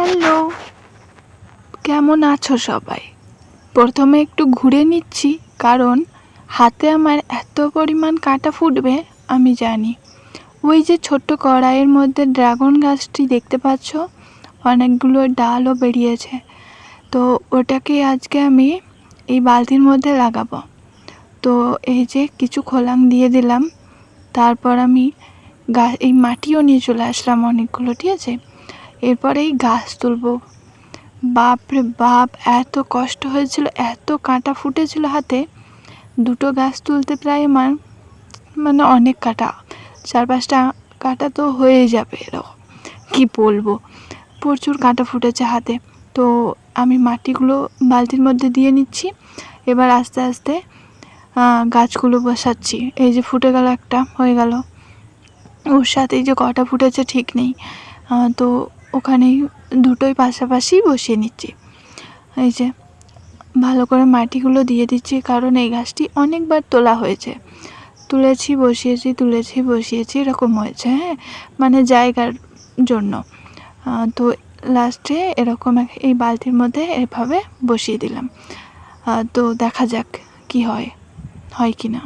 Hello, কেমন আছো সবাই? প্রথমে একটু ঘুরে নিচ্ছি, কারণ হাতে আমার এত পরিমাণ কাঁটা ফুটবে আমি জানি। ওই যে ছোট্ট কড়াইয়ের মধ্যে ড্রাগন গাছটি দেখতে পাচ্ছ, অনেকগুলো ডালও বেরিয়েছে। তো ওটাকে আজকে আমি এই বালতির মধ্যে লাগাবো। তো এই যে কিছু খোলাং দিয়ে দিলাম, তারপর আমি এই মাটিও নিয়ে চলে আসলাম অনেকগুলো, ঠিক আছে। এরপরে এই গাছ তুলবো। বাপরে বাপ, এত কষ্ট হয়েছিল, এত কাঁটা ফুটেছিল হাতে। দুটো গাছ তুলতে প্রায় আমার অনেক কাঁটা, 4-5টা কাঁটা তো হয়ে যাবে। এরকম কি বলবো, প্রচুর কাঁটা ফুটেছে হাতে। তো আমি মাটিগুলো বালতির মধ্যে দিয়ে নিচ্ছি। এবার আস্তে আস্তে গাছগুলো বসাচ্ছি। এই যে ফুটে গেল একটা, হয়ে গেল। ওর সাথে যে কটা ফুটেছে ঠিক নেই, তো ওখানেই দুটোই পাশাপাশি বসিয়ে নিচ্ছি। এই যে ভালো করে মাটিগুলো দিয়ে দিচ্ছি, কারণ এই গাছটি অনেকবার তোলা হয়েছে। তুলেছি বসিয়েছি, তুলেছি বসিয়েছি, এরকম হয়েছে। হ্যাঁ, জায়গার জন্য। তো লাস্টে এরকম এই বালতির মধ্যে এভাবে বসিয়ে দিলাম। তো দেখা যাক কি হয় কি না।